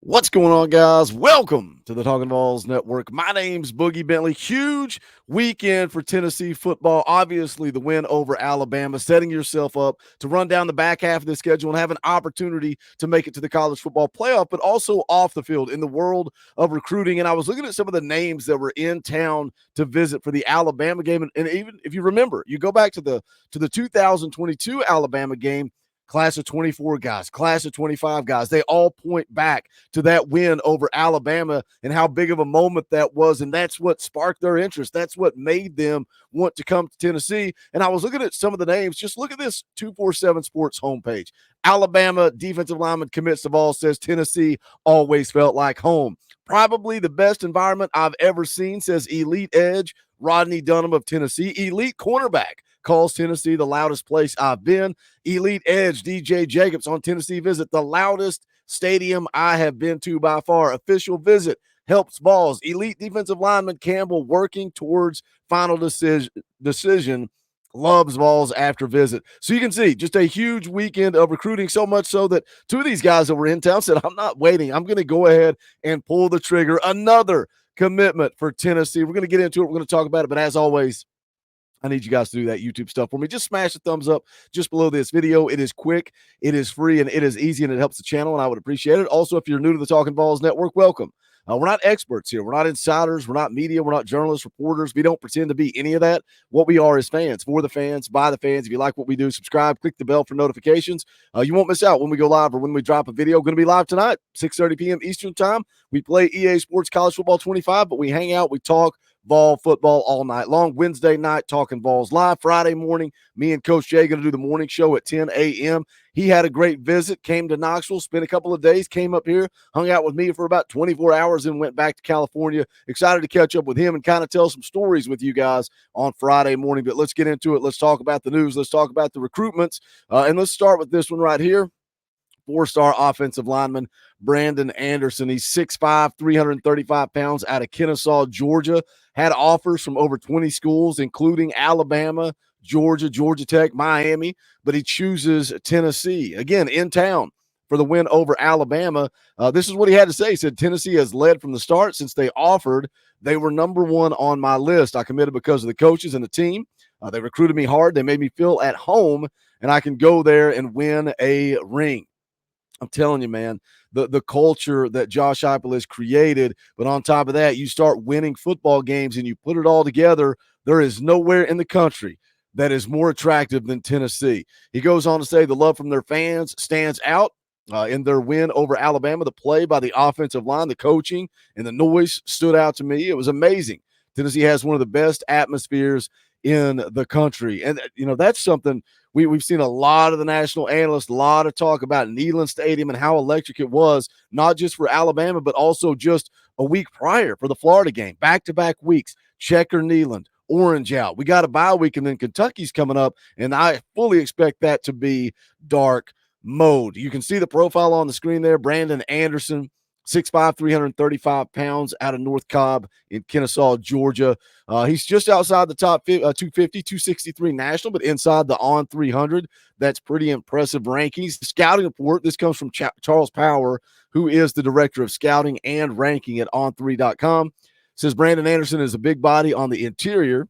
What's going on, guys? Welcome to the Talkin VAWLS Network. My name's Boogie Bentley. Huge weekend for Tennessee football. Obviously, the win over Alabama, setting yourself up to run down the back half of the schedule and have an opportunity to make it to the college football playoff, but also off the field in the world of recruiting. And I was looking at some of the names that were in town to visit for the Alabama game. And even if you remember, you go back to the 2022 Alabama game. Class of 24 guys, class of 25 guys, they all point back to that win over Alabama and how big of a moment that was. And that's what sparked their interest. That's what made them want to come to Tennessee. And I was looking at some of the names. Just look at this 247 Sports homepage. Alabama defensive lineman commits to Vols, says Tennessee always felt like home. Probably the best environment I've ever seen, says Elite Edge Rodney Dunham of Tennessee. Elite cornerback calls Tennessee the loudest place I've been. Elite Edge DJ Jacobs on Tennessee visit, the loudest stadium I have been to by far. Official visit helps Vols. Elite defensive lineman Campbell working towards final decision loves Vols after visit. So you can see just a huge weekend of recruiting, so much so that two of these guys that were in town said, I'm not waiting. I'm going to go ahead and pull the trigger. Another commitment for Tennessee. We're going to get into it. We're going to talk about it. But as always, I need you guys to do that YouTube stuff for me. Just smash the thumbs up just below this video. It is quick, it is free, and it is easy, and it helps the channel, and I would appreciate it. Also, if you're new to the Talkin VAWLS Network, welcome. We're not experts here. We're not insiders. We're not media. We're not journalists, reporters. We don't pretend to be any of that. What we are is fans, for the fans, by the fans. If you like what we do, subscribe, click the bell for notifications. You won't miss out when we go live or when we drop a video. Going to be live tonight, 6:30 p.m. Eastern time. We play EA Sports College Football 25, but we hang out, we talk Vol football all night long. Wednesday night, Talkin VAWLS live. Friday morning, me and Coach Jay going to do the morning show at 10 a.m. He had a great visit, came to Knoxville, spent a couple of days, came up here, hung out with me for about 24 hours, and went back to California. Excited to catch up with him and kind of tell some stories with you guys on Friday morning. But let's get into it. Let's talk about the news. Let's talk about the recruitments. And let's start with this one right here. Four-star offensive lineman Brandon Anderson. He's 6'5", 335 pounds, out of Kennesaw, Georgia. Had offers from over 20 schools, including Alabama, Georgia, Georgia Tech, Miami, but he chooses Tennessee. Again, in town for the win over Alabama. This is what he had to say. He said, Tennessee has led from the start since they offered. They were number one on my list. I committed because of the coaches and the team. They recruited me hard. They made me feel at home, and I can go there and win a ring. I'm telling you, man, the culture that Josh Heupel has created, but on top of that, you start winning football games and you put it all together. There is nowhere in the country that is more attractive than Tennessee. He goes on to say the love from their fans stands out in their win over Alabama. The play by the offensive line, the coaching, and the noise stood out to me. It was amazing. Tennessee has one of the best atmospheres in the country. And, that's something we've seen a lot of the national analysts, a lot of talk about Neyland Stadium and how electric it was, not just for Alabama, but also just a week prior for the Florida game, back-to-back weeks, Checker Neyland, Orange out. We got a bye week, and then Kentucky's coming up, and I fully expect that to be dark mode. You can see the profile on the screen there, Brandon Anderson, 6'5", 335 pounds, out of North Cobb in Kennesaw, Georgia. He's just outside the top 250, 263 national, but inside the on 300. That's pretty impressive rankings. Scouting report, this comes from Charles Power, who is the director of scouting and ranking at on3.com. Says Brandon Anderson is a big body on the interior.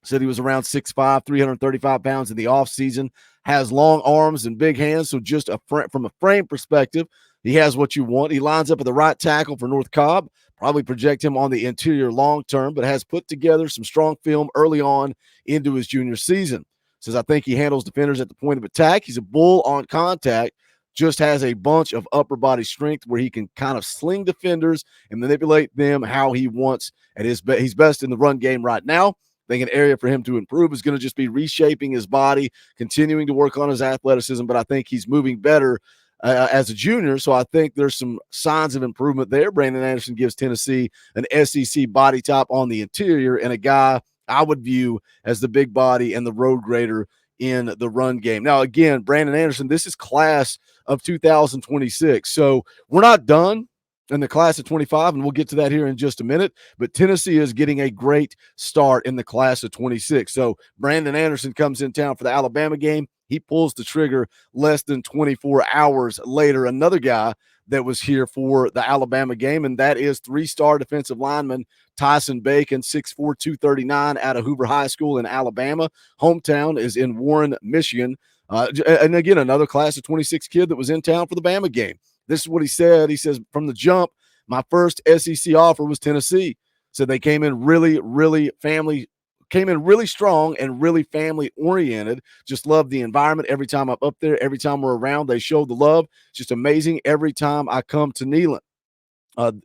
Said he was around 6'5", 335 pounds in the offseason. Has long arms and big hands, so just from a frame perspective, he has what you want. He lines up at the right tackle for North Cobb. Probably project him on the interior long-term, but has put together some strong film early on into his junior season. Says, I think he handles defenders at the point of attack. He's a bull on contact, just has a bunch of upper body strength where he can kind of sling defenders and manipulate them how he wants at his best. He's best in the run game right now. I think an area for him to improve is going to just be reshaping his body, continuing to work on his athleticism, but I think he's moving better as a junior, so I think there's some signs of improvement there. Brandon Anderson gives Tennessee an SEC body type on the interior and a guy I would view as the big body and the road grader in the run game. Now, again, Brandon Anderson, this is class of 2026, so we're not done in the class of 25, and we'll get to that here in just a minute, but Tennessee is getting a great start in the class of 26. So Brandon Anderson comes in town for the Alabama game. He pulls the trigger less than 24 hours later. Another guy that was here for the Alabama game, and that is three-star defensive lineman Tyson Bacon, 6'4", 239, out of Hoover High School in Alabama. Hometown is in Warren, Michigan. And again, another class of 26 kid that was in town for the Bama game. This is what he said. He says, from the jump, my first SEC offer was Tennessee. So they came in really strong and really family oriented. Just love the environment. Every time I'm up there, every time we're around, they show the love. It's just amazing every time I come to Neyland.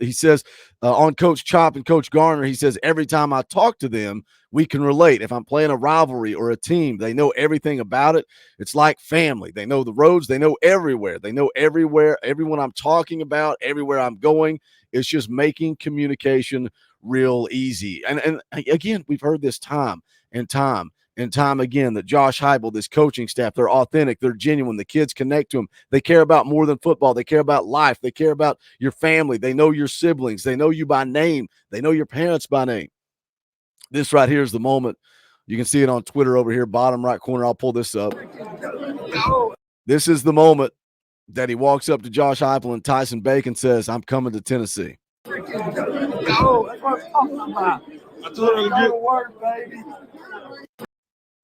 He says on Coach Chop and Coach Garner, he says every time I talk to them, we can relate. If I'm playing a rivalry or a team, they know everything about it. It's like family. They know the roads. They know everywhere. They know everywhere, everyone I'm talking about, everywhere I'm going. It's just making communication real easy. And again, we've heard this time and time and time again that Josh Heupel, this coaching staff, they're authentic, they're genuine. The kids connect to them. They care about more than football. They care about life. They care about your family. They know your siblings. They know you by name. They know your parents by name. This right here is the moment. You can see it on Twitter over here, bottom right corner. I'll pull this up. This is the moment that he walks up to Josh Heupel and Tyson Bacon says, I'm coming to Tennessee. Go. That's what I'm talking about. That's what I'm going to work, baby.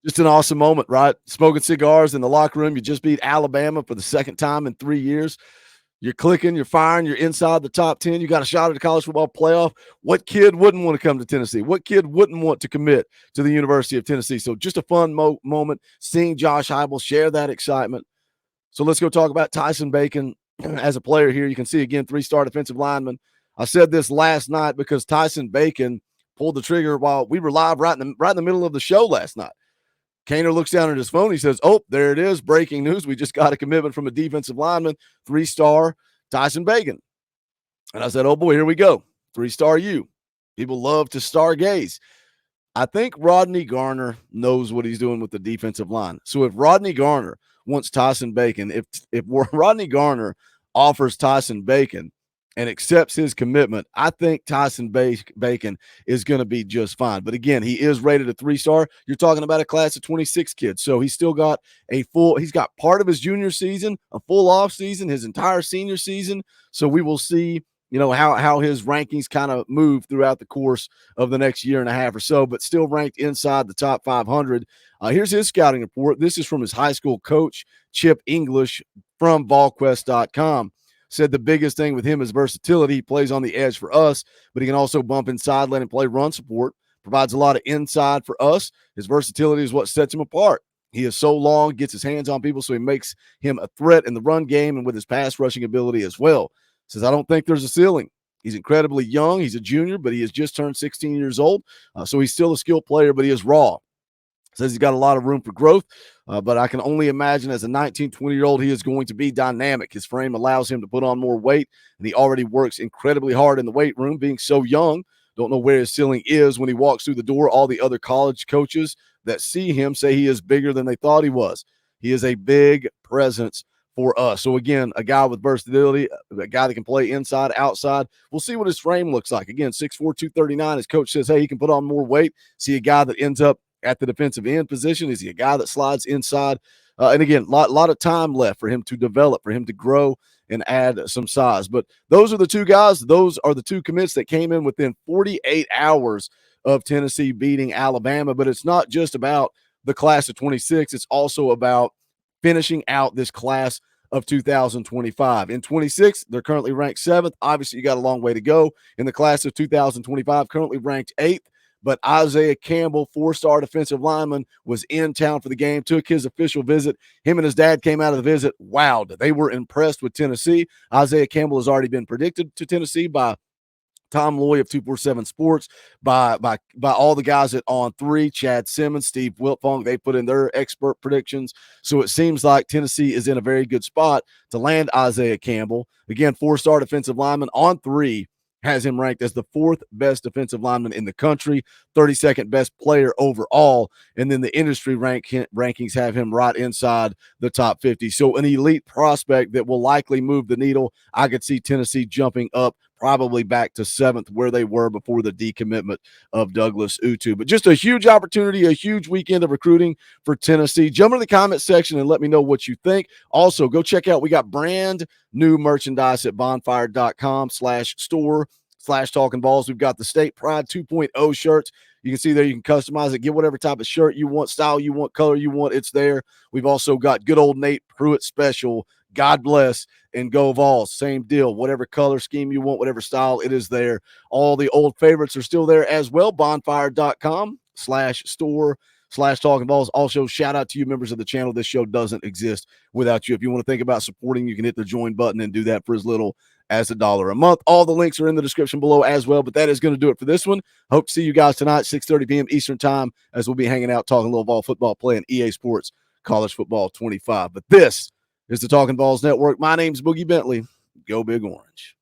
Just an awesome moment, right? Smoking cigars in the locker room. You just beat Alabama for the second time in 3 years. You're clicking, you're firing, you're inside the top 10. You got a shot at the college football playoff. What kid wouldn't want to come to Tennessee? What kid wouldn't want to commit to the University of Tennessee? So just a fun moment seeing Josh Heupel share that excitement. So let's go talk about Tyson Bacon as a player here. You can see, again, three-star defensive lineman. I said this last night because Tyson Bacon pulled the trigger while we were live right in the middle of the show last night. Kaner looks down at his phone. He says, oh, there it is. Breaking news. We just got a commitment from a defensive lineman, three-star Tyson Bacon. And I said, oh, boy, here we go. Three-star you. People love to stargaze. I think Rodney Garner knows what he's doing with the defensive line. So if Rodney Garner wants Tyson Bacon, if Rodney Garner offers Tyson Bacon and accepts his commitment, I think Tyson Bacon is going to be just fine. But again, he is rated a three-star. You're talking about a class of 26 kids. So he's still got he's got part of his junior season, a full off season, his entire senior season. So we will see, how his rankings kind of move throughout the course of the next year and a half or so, but still ranked inside the top 500. Here's his scouting report. This is from his high school coach, Chip English, from VolQuest.com. Said the biggest thing with him is versatility. He plays on the edge for us, but he can also bump inside, let him play run support, provides a lot of inside for us. His versatility is what sets him apart. He is so long, gets his hands on people, so he makes him a threat in the run game and with his pass rushing ability as well. Says, I don't think there's a ceiling. He's incredibly young. He's a junior, but he has just turned 16 years old, so he's still a skilled player, but he is raw. Says he's got a lot of room for growth, but I can only imagine as a 19, 20-year-old, he is going to be dynamic. His frame allows him to put on more weight, and he already works incredibly hard in the weight room, being so young. Don't know where his ceiling is when he walks through the door. All the other college coaches that see him say he is bigger than they thought he was. He is a big presence for us. So, again, a guy with versatility, a guy that can play inside, outside. We'll see what his frame looks like. Again, 6'4", 239. His coach says, hey, he can put on more weight. See a guy that ends up at the defensive end position? Is he a guy that slides inside? And again, a lot of time left for him to develop, for him to grow and add some size. But those are the two guys. Those are the two commits that came in within 48 hours of Tennessee beating Alabama. But it's not just about the class of 26. It's also about finishing out this class of 2025. In 26, they're currently ranked 7th. Obviously, you got a long way to go. In the class of 2025, currently ranked 8th. But Isaiah Campbell, 4-star defensive lineman, was in town for the game, took his official visit. Him and his dad came out of the visit. Wowed. They were impressed with Tennessee. Isaiah Campbell has already been predicted to Tennessee by Tom Loy of 247 Sports, by all the guys at On 3, Chad Simmons, Steve Wiltfong. They put in their expert predictions. So it seems like Tennessee is in a very good spot to land Isaiah Campbell. Again, 4-star defensive lineman. On 3 has him ranked as the 4th best defensive lineman in the country, 32nd best player overall, and then the industry rankings have him right inside the top 50. So an elite prospect that will likely move the needle. I could see Tennessee jumping up probably back to 7th where they were before the decommitment of Douglas Utu. But just a huge opportunity, a huge weekend of recruiting for Tennessee. Jump in the comment section and let me know what you think. Also, go check out, we got brand new merchandise at bonfire.com/store/Talkin VAWLS. We've got the State Pride 2.0 shirts. You can see there, you can customize it, get whatever type of shirt you want, style you want, color you want, it's there. We've also got good old Nate Pruitt special, God bless, and Go Vols. Same deal. Whatever color scheme you want, whatever style, it is there. All the old favorites are still there as well. Bonfire.com/store/Talkin VAWLS. Also, shout out to you members of the channel. This show doesn't exist without you. If you want to think about supporting, you can hit the join button and do that for as little as $1 a month. All the links are in the description below as well. But that is going to do it for this one. Hope to see you guys tonight, 6:30 p.m. Eastern time, as we'll be hanging out, talking a little Vol football, playing EA Sports College Football 25. But this is the Talkin VAWLS Network. My name's Boogie Bentley. Go Big Orange.